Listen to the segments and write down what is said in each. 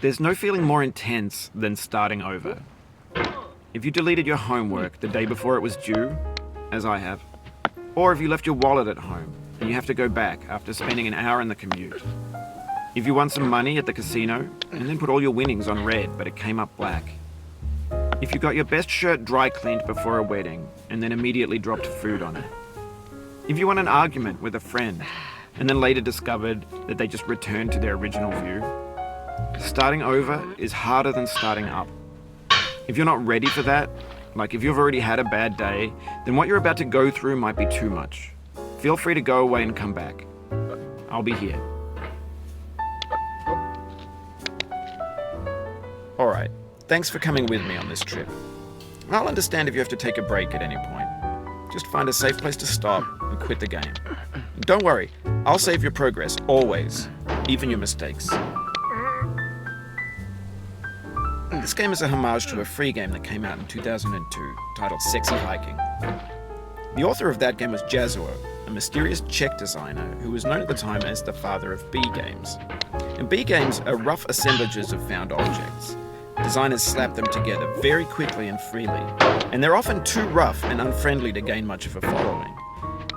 There's no feeling more intense than starting over. If you deleted your homework the day before it was due, as I have, or if you left your wallet at home and you have to go back after spending an hour in the commute. If you won some money at the casino and then put all your winnings on red but it came up black. If you got your best shirt dry cleaned before a wedding and then immediately dropped food on it. If you won an argument with a friend and then later discovered that they just returned to their original view. Starting over is harder than starting up. If you're not ready for that, like if you've already had a bad day, then what you're about to go through might be too much. Feel free to go away and come back. I'll be here. Alright, thanks for coming with me on this trip. I'll understand if you have to take a break at any point. Just find a safe place to stop and quit the game. And don't worry, I'll save your progress, always, even your mistakes. This game is a homage to a free game that came out in 2002, titled Sexy Hiking. The author of that game was Jazuo, a mysterious Czech designer who was known at the time as the father of B games. And B games are rough assemblages of found objects. Designers slap them together very quickly and freely, and they're often too rough and unfriendly to gain much of a following.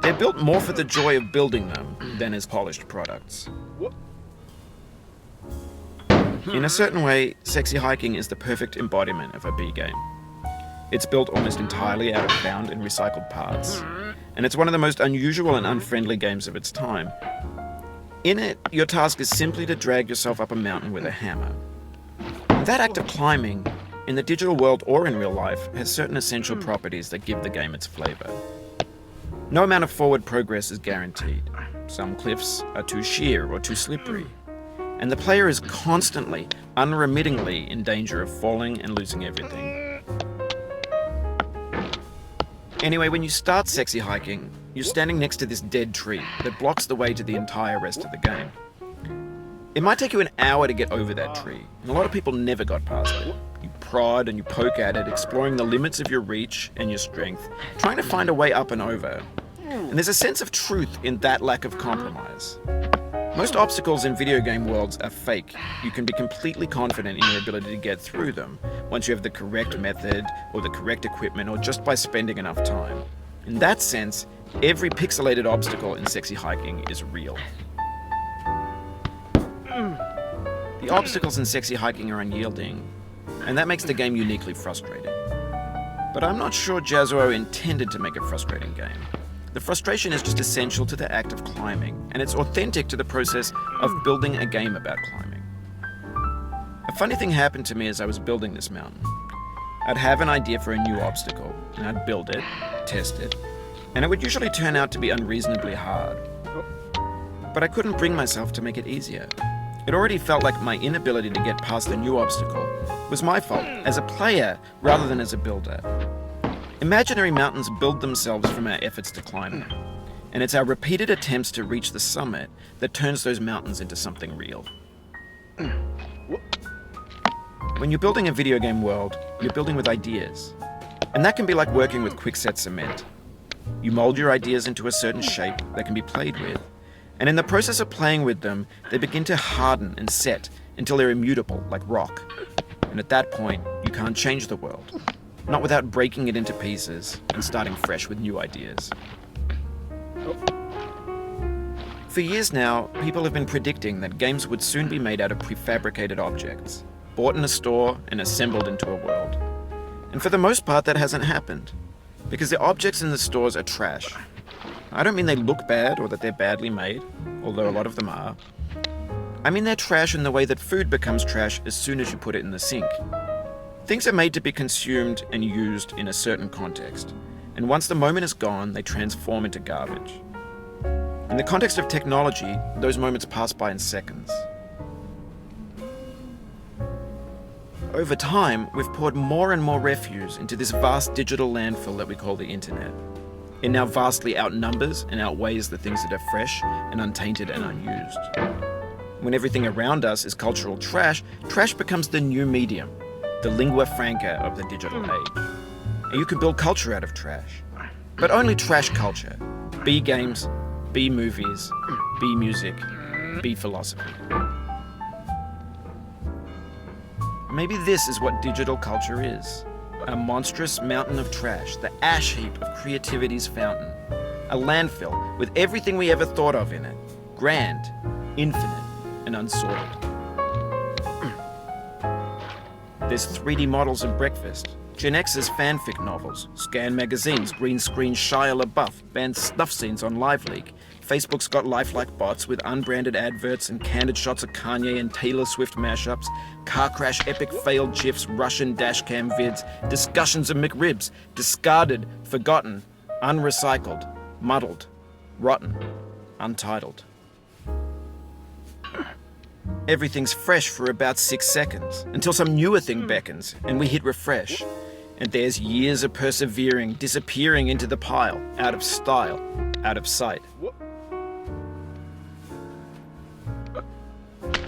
They're built more for the joy of building them than as polished products. In a certain way, Sexy Hiking is the perfect embodiment of a B game. It's built almost entirely out of found and recycled parts, and it's one of the most unusual and unfriendly games of its time. In it, your task is simply to drag yourself up a mountain with a hammer. And that act of climbing, in the digital world or in real life, has certain essential properties that give the game its flavor. No amount of forward progress is guaranteed. Some cliffs are too sheer or too slippery. And the player is constantly, unremittingly in danger of falling and losing everything. Anyway, when you start Sexy Hiking, you're standing next to this dead tree that blocks the way to the entire rest of the game. It might take you an hour to get over that tree, and a lot of people never got past it. You prod and you poke at it, exploring the limits of your reach and your strength, trying to find a way up and over. And there's a sense of truth in that lack of compromise. Most obstacles in video game worlds are fake. You can be completely confident in your ability to get through them once you have the correct method or the correct equipment or just by spending enough time. In that sense, every pixelated obstacle in Sexy Hiking is real. The obstacles in Sexy Hiking are unyielding, and that makes the game uniquely frustrating. But I'm not sure Jazuo intended to make a frustrating game. The frustration is just essential to the act of climbing, and it's authentic to the process of building a game about climbing. A funny thing happened to me as I was building this mountain. I'd have an idea for a new obstacle, and I'd build it, test it, and it would usually turn out to be unreasonably hard. But I couldn't bring myself to make it easier. It already felt like my inability to get past the new obstacle was my fault, as a player rather than as a builder. Imaginary mountains build themselves from our efforts to climb them, and it's our repeated attempts to reach the summit that turns those mountains into something real. When you're building a video game world, you're building with ideas, and that can be like working with quickset cement. You mold your ideas into a certain shape that can be played with, and in the process of playing with them, they begin to harden and set until they're immutable, like rock. And at that point, you can't change the world. Not without breaking it into pieces and starting fresh with new ideas. For years now, people have been predicting that games would soon be made out of prefabricated objects, bought in a store and assembled into a world. And for the most part, that hasn't happened, because the objects in the stores are trash. I don't mean they look bad or that they're badly made, although a lot of them are. I mean they're trash in the way that food becomes trash as soon as you put it in the sink. Things are made to be consumed and used in a certain context, and once the moment is gone, they transform into garbage. In the context of technology, those moments pass by in seconds. Over time, we've poured more and more refuse into this vast digital landfill that we call the internet. It now vastly outnumbers and outweighs the things that are fresh and untainted and unused. When everything around us is cultural trash, trash becomes the new medium, the lingua franca of the digital age. And you can build culture out of trash. But only trash culture. B games, B movies, B music, be philosophy. Maybe this is what digital culture is. A monstrous mountain of trash, the ash heap of creativity's fountain. A landfill with everything we ever thought of in it. Grand, infinite, and unsorted. There's 3D models of breakfast, Gen X's fanfic novels, scan magazines, green screen Shia LaBeouf, banned snuff scenes on LiveLeak. Facebook's got lifelike bots with unbranded adverts and candid shots of Kanye and Taylor Swift mashups, car crash epic failed GIFs, Russian dashcam vids, discussions of McRibs, discarded, forgotten, unrecycled, muddled, rotten, untitled. Everything's fresh for about 6 seconds, until some newer thing beckons, and we hit refresh. And there's years of persevering, disappearing into the pile, out of style, out of sight.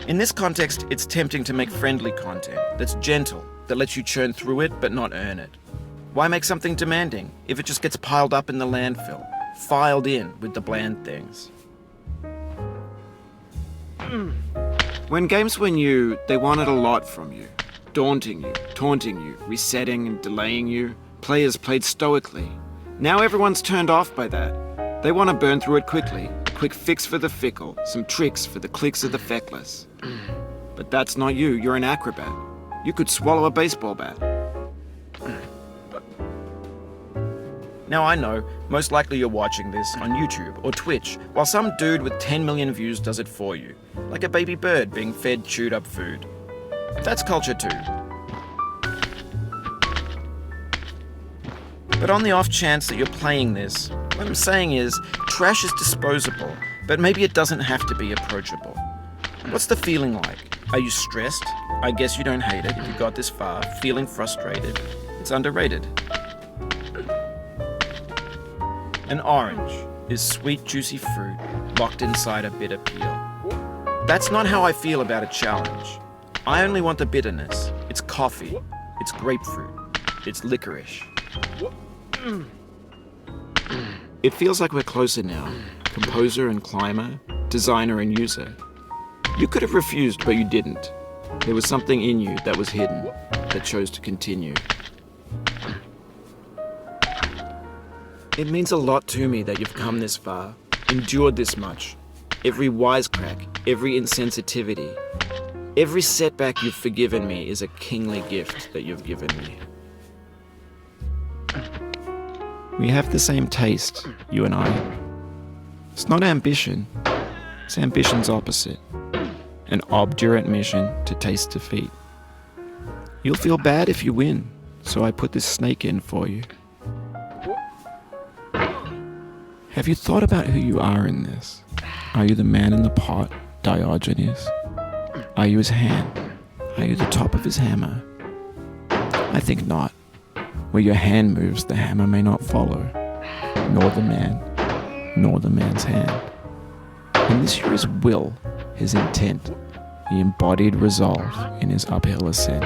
In this context, it's tempting to make friendly content that's gentle, that lets you churn through it but not earn it. Why make something demanding if it just gets piled up in the landfill, filed in with the bland things? When games were new, they wanted a lot from you. Daunting you, taunting you, resetting and delaying you. Players played stoically. Now everyone's turned off by that. They want to burn through it quickly. A quick fix for the fickle, some tricks for the clicks of the feckless. But that's not you, you're an acrobat. You could swallow a baseball bat. Now I know, most likely you're watching this on YouTube or Twitch, while some dude with 10 million views does it for you, like a baby bird being fed chewed up food. That's culture too. But on the off chance that you're playing this, what I'm saying is, trash is disposable, but maybe it doesn't have to be approachable. What's the feeling like? Are you stressed? I guess you don't hate it if you got this far. Feeling frustrated? It's underrated. An orange is sweet, juicy fruit locked inside a bitter peel. That's not how I feel about a challenge. I only want the bitterness. It's coffee. It's grapefruit. It's licorice. It feels like we're closer now. Composer and climber, designer and user. You could have refused, but you didn't. There was something in you that was hidden, that chose to continue. It means a lot to me that you've come this far, endured this much. Every wisecrack, every insensitivity, every setback you've forgiven me is a kingly gift that you've given me. We have the same taste, you and I. It's not ambition, it's ambition's opposite. An obdurate mission to taste defeat. You'll feel bad if you win, so I put this snake in for you. Have you thought about who you are in this? Are you the man in the pot, Diogenes? Are you his hand? Are you the top of his hammer? I think not. Where your hand moves, the hammer may not follow, nor the man, nor the man's hand. And this here is will, his intent, the embodied resolve in his uphill ascent.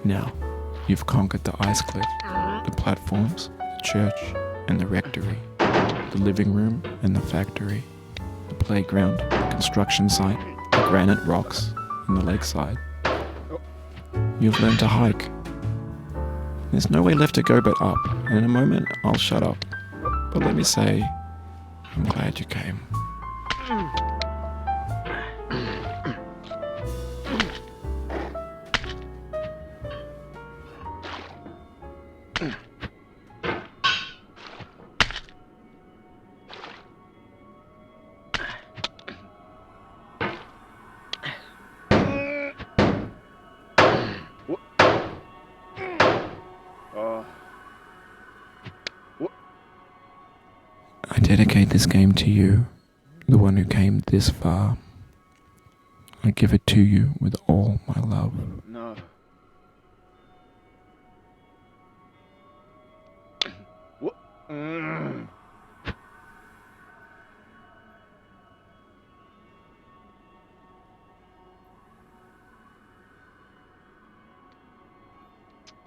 Now, you've conquered the ice cliff, the platforms, the church and the rectory, the living room and the factory, the playground, the construction site, the granite rocks and the lakeside. You've learned to hike. There's no way left to go but up, and in a moment I'll shut up. But let me say, I'm glad you came. I dedicate this game to you, the one who came this far. I give it to you with all my love. No. What?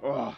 Oh.